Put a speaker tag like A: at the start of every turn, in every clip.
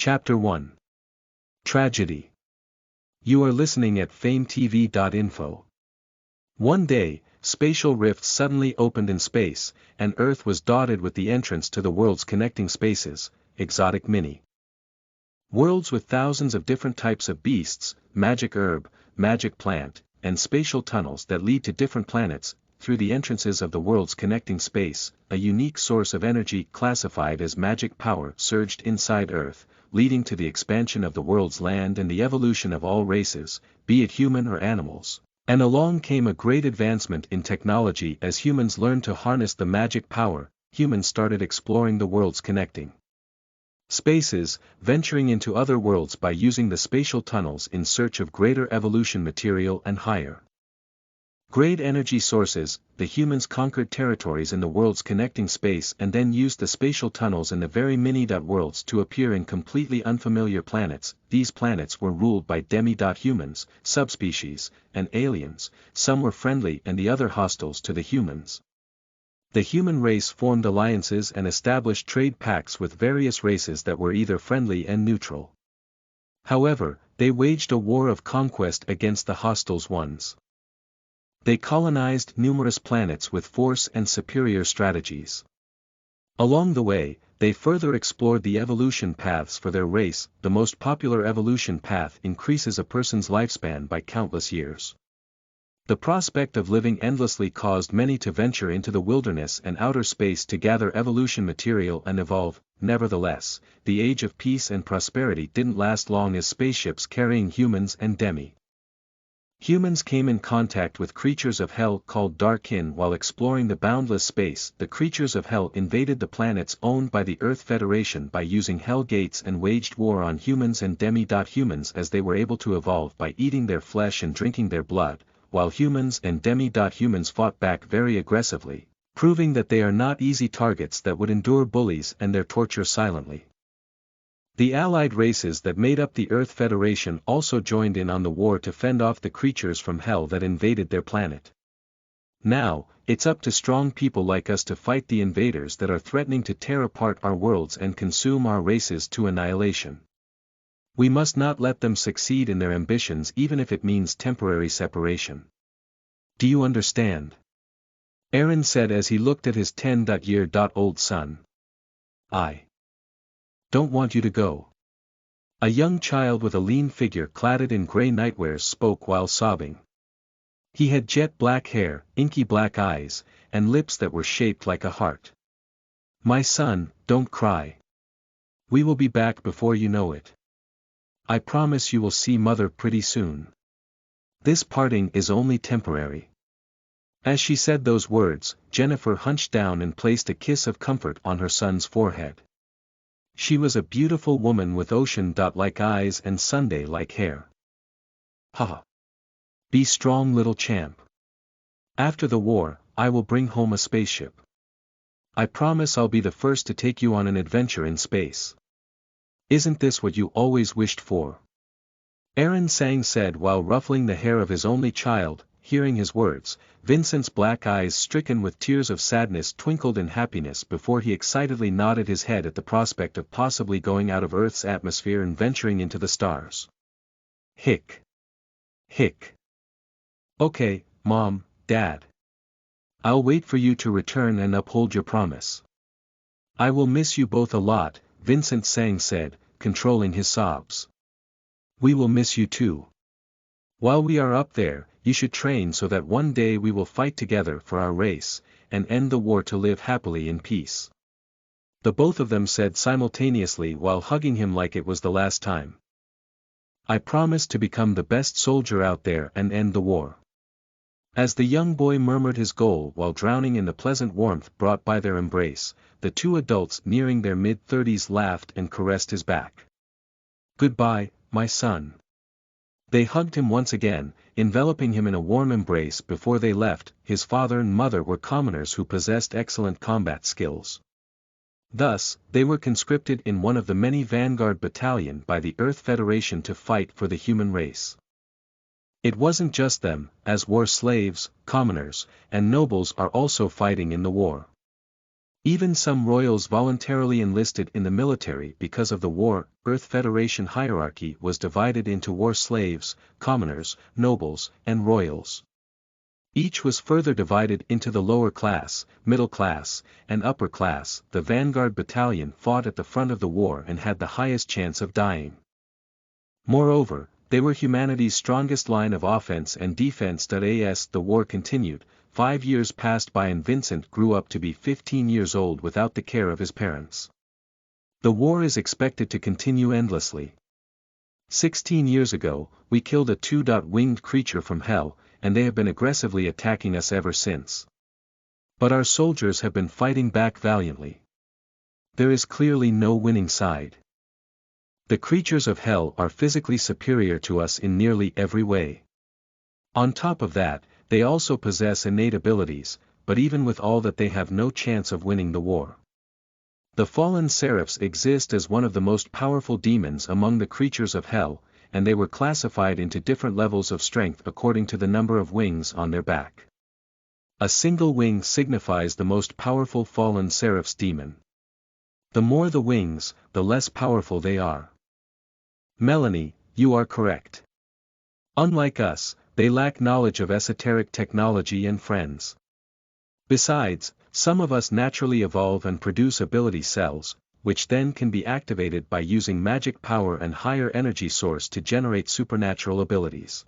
A: Chapter 1. Tragedy. You are listening at FameTV.info. One day, spatial rifts suddenly opened in space, and Earth was dotted with the entrance to the world's connecting spaces, exotic mini worlds with thousands of different types of beasts, magic herb, magic plant, and spatial tunnels that lead to different planets. Through the entrances of the world's connecting space, a unique source of energy classified as magic power surged inside Earth, leading to the expansion of the world's land and the evolution of all races, be it human or animals. And along came a great advancement in technology. As humans learned to harness the magic power, humans started exploring the world's connecting spaces, venturing into other worlds by using the spatial tunnels in search of greater evolution material and higher grade energy sources. The humans conquered territories in the world's connecting space and then used the spatial tunnels in the very mini-worlds to appear in completely unfamiliar planets. These planets were ruled by demi-humans, subspecies, and aliens. Some were friendly and the other hostiles to the humans. The human race formed alliances and established trade pacts with various races that were either friendly and neutral. However, they waged a war of conquest against the hostile ones. They colonized numerous planets with force and superior strategies. Along the way, they further explored the evolution paths for their race. The most popular evolution path increases a person's lifespan by countless years. The prospect of living endlessly caused many to venture into the wilderness and outer space to gather evolution material and evolve. Nevertheless, the age of peace and prosperity didn't last long, as spaceships carrying humans and humans came in contact with creatures of hell called Darkin. While exploring the boundless space, the creatures of hell invaded the planets owned by the Earth Federation by using hell gates and waged war on humans and demi-humans, as they were able to evolve by eating their flesh and drinking their blood, while humans and demi-humans fought back very aggressively, proving that they are not easy targets that would endure bullies and their torture silently. The allied races that made up the Earth Federation also joined in on the war to fend off the creatures from hell that invaded their planet. Now, it's up to strong people like us to fight the invaders that are threatening to tear apart our worlds and consume our races to annihilation. We must not let them succeed in their ambitions, even if it means temporary separation. Do you understand? Aaron said as he looked at his 10-year-old son. I don't want you to go. A young child with a lean figure clad in gray nightwears spoke while sobbing. He had jet black hair, inky black eyes, and lips that were shaped like a heart. My son, don't cry. We will be back before you know it. I promise you will see mother pretty soon. This parting is only temporary. As she said those words, Jennifer hunched down and placed a kiss of comfort on her son's forehead. She was a beautiful woman with ocean-like eyes and Sunday-like hair. Ha! Be strong, little champ. After the war, I will bring home a spaceship. I promise I'll be the first to take you on an adventure in space. Isn't this what you always wished for? Aaron said while ruffling the hair of his only child. Hearing his words, Vincent's black eyes, stricken with tears of sadness, twinkled in happiness before he excitedly nodded his head at the prospect of possibly going out of Earth's atmosphere and venturing into the stars. Hick. Hick. Okay, Mom, Dad. I'll wait for you to return and uphold your promise. I will miss you both a lot, Vincent said, controlling his sobs. We will miss you too. While we are up there, you should train so that one day we will fight together for our race, and end the war to live happily in peace. The both of them said simultaneously while hugging him like it was the last time. I promise to become the best soldier out there and end the war. As the young boy murmured his goal while drowning in the pleasant warmth brought by their embrace, the two adults nearing their mid-30s laughed and caressed his back. Goodbye, my son. They hugged him once again, enveloping him in a warm embrace before they left. His father and mother were commoners who possessed excellent combat skills. Thus, they were conscripted in one of the many vanguard battalions by the Earth Federation to fight for the human race. It wasn't just them, as war slaves, commoners, and nobles are also fighting in the war. Even some royals voluntarily enlisted in the military because of the war. Earth Federation hierarchy was divided into war slaves, commoners, nobles, and royals. Each was further divided into the lower class, middle class, and upper class. The vanguard battalion fought at the front of the war and had the highest chance of dying. Moreover, they were humanity's strongest line of offense and defense. As the war continued, 5 years passed by and Vincent grew up to be 15 years old without the care of his parents. The war is expected to continue endlessly. 16 years ago, we killed a two-winged creature from hell, and they have been aggressively attacking us ever since. But our soldiers have been fighting back valiantly. There is clearly no winning side. The creatures of hell are physically superior to us in nearly every way. On top of that, they also possess innate abilities, but even with all that they have no chance of winning the war. The fallen seraphs exist as one of the most powerful demons among the creatures of hell, and they were classified into different levels of strength according to the number of wings on their back. A single wing signifies the most powerful fallen seraph's demon. The more the wings, the less powerful they are. Melanie, you are correct. Unlike us, they lack knowledge of esoteric technology and friends. Besides, some of us naturally evolve and produce ability cells, which then can be activated by using magic power and higher energy source to generate supernatural abilities.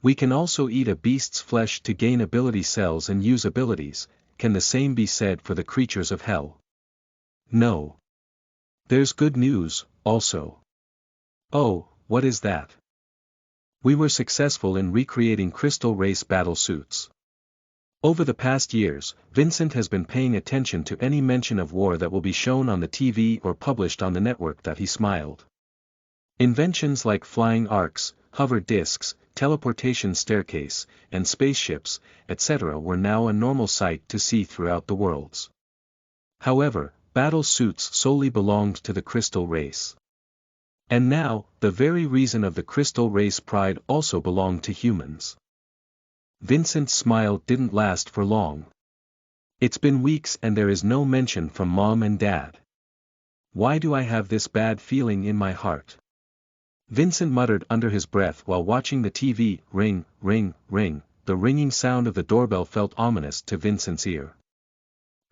A: We can also eat a beast's flesh to gain ability cells and use abilities. Can the same be said for the creatures of hell? No. There's good news, also. Oh, what is that? We were successful in recreating crystal race battle suits. Over the past years, Vincent has been paying attention to any mention of war that will be shown on the TV or published on the network. He smiled. Inventions like flying arcs, hover discs, teleportation staircase, and spaceships, etc. were now a normal sight to see throughout the worlds. However, battle suits solely belonged to the crystal race. And now, the very reason of the crystal race pride also belonged to humans. Vincent's smile didn't last for long. It's been weeks and there is no mention from Mom and Dad. Why do I have this bad feeling in my heart? Vincent muttered under his breath while watching the TV. Ring, ring, ring. The ringing sound of the doorbell felt ominous to Vincent's ear.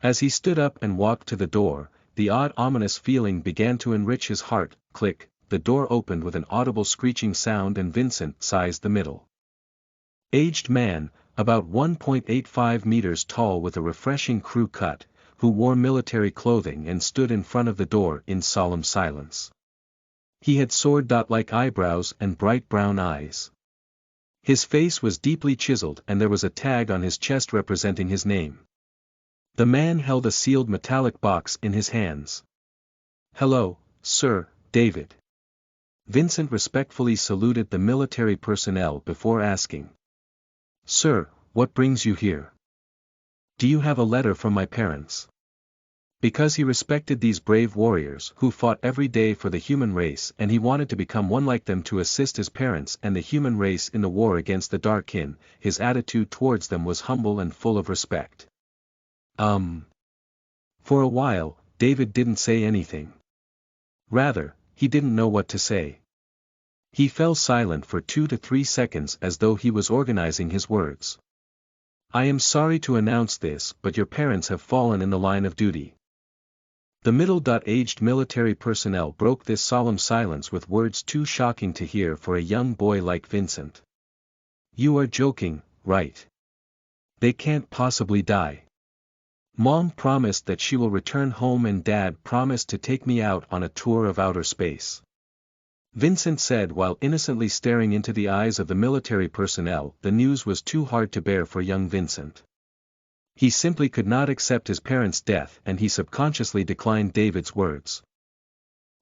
A: As he stood up and walked to the door, the odd ominous feeling began to enrich his heart. Click, the door opened with an audible screeching sound and Vincent sized the middle-aged man, about 1.85 meters tall with a refreshing crew cut, who wore military clothing and stood in front of the door in solemn silence. He had sword-like eyebrows and bright brown eyes. His face was deeply chiseled and there was a tag on his chest representing his name. The man held a sealed metallic box in his hands. "Hello, Sir David." Vincent respectfully saluted the military personnel before asking, "Sir, what brings you here? Do you have a letter from my parents?" Because he respected these brave warriors who fought every day for the human race and he wanted to become one like them to assist his parents and the human race in the war against the Dark Kin, his attitude towards them was humble and full of respect. For a while, David didn't say anything. Rather, he didn't know what to say. He fell silent for 2 to 3 seconds as though he was organizing his words. "I am sorry to announce this, but your parents have fallen in the line of duty." The middle-aged military personnel broke this solemn silence with words too shocking to hear for a young boy like Vincent. "You are joking, right? They can't possibly die. Mom promised that she will return home and Dad promised to take me out on a tour of outer space," Vincent said while innocently staring into the eyes of the military personnel. The news was too hard to bear for young Vincent. He simply could not accept his parents' death and he subconsciously declined David's words.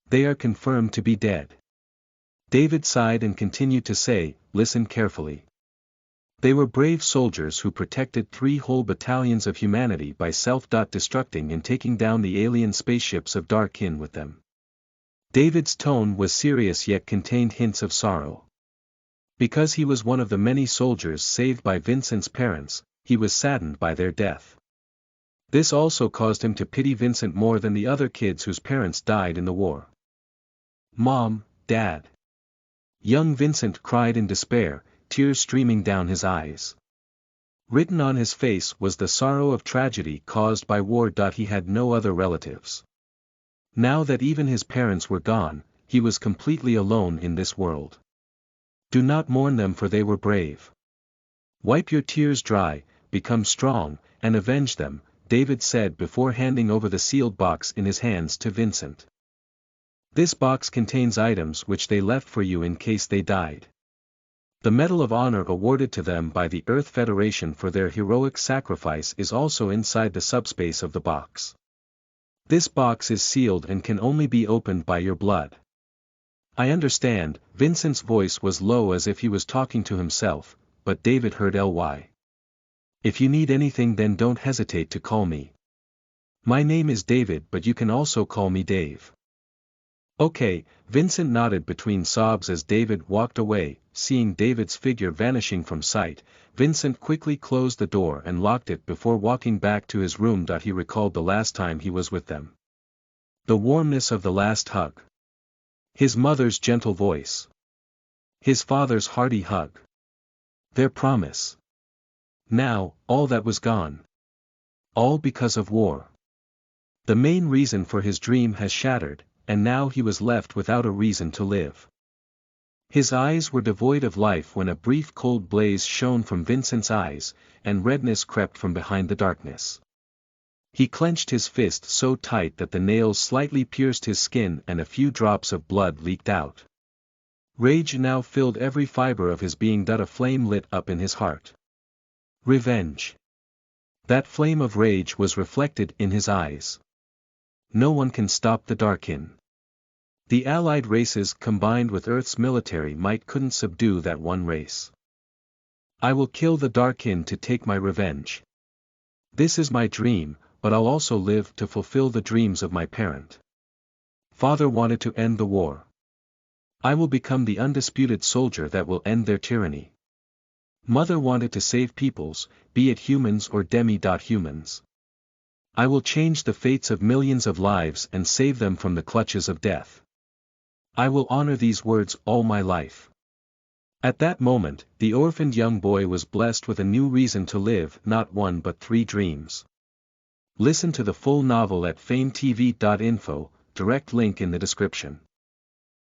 A: "They are confirmed to be dead." David sighed and continued to say, "Listen carefully. They were brave soldiers who protected 3 whole battalions of humanity by self-destructing and taking down the alien spaceships of Dark Kin with them." David's tone was serious yet contained hints of sorrow. Because he was one of the many soldiers saved by Vincent's parents, he was saddened by their death. This also caused him to pity Vincent more than the other kids whose parents died in the war. "Mom, Dad." Young Vincent cried in despair, tears streaming down his eyes. Written on his face was the sorrow of tragedy caused by war. He had no other relatives. Now that even his parents were gone, he was completely alone in this world. "Do not mourn them, for they were brave. Wipe your tears dry, become strong, and avenge them," David said before handing over the sealed box in his hands to Vincent. "This box contains items which they left for you in case they died. The Medal of Honor awarded to them by the Earth Federation for their heroic sacrifice is also inside the subspace of the box. This box is sealed and can only be opened by your blood." "I understand." Vincent's voice was low as if he was talking to himself, but David heard Ly. "If you need anything, then don't hesitate to call me. My name is David, but you can also call me Dave." "Okay," Vincent nodded between sobs as David walked away. Seeing David's figure vanishing from sight, Vincent quickly closed the door and locked it before walking back to his room. He recalled the last time he was with them. The warmness of the last hug. His mother's gentle voice. His father's hearty hug. Their promise. Now, all that was gone. All because of war. The main reason for his dream has shattered, and now he was left without a reason to live. His eyes were devoid of life when a brief cold blaze shone from Vincent's eyes, and redness crept from behind the darkness. He clenched his fist so tight that the nails slightly pierced his skin and a few drops of blood leaked out. Rage now filled every fiber of his being. A flame lit up in his heart. Revenge. That flame of rage was reflected in his eyes. No one can stop the Darkin. The allied races combined with Earth's military might couldn't subdue that one race. "I will kill the Darkin to take my revenge. This is my dream, but I'll also live to fulfill the dreams of my parent. Father wanted to end the war. I will become the undisputed soldier that will end their tyranny. Mother wanted to save peoples, be it humans or demi-humans. I will change the fates of millions of lives and save them from the clutches of death. I will honor these words all my life." At that moment, the orphaned young boy was blessed with a new reason to live, not one but 3 dreams. Listen to the full novel at FameTV.info, direct link in the description.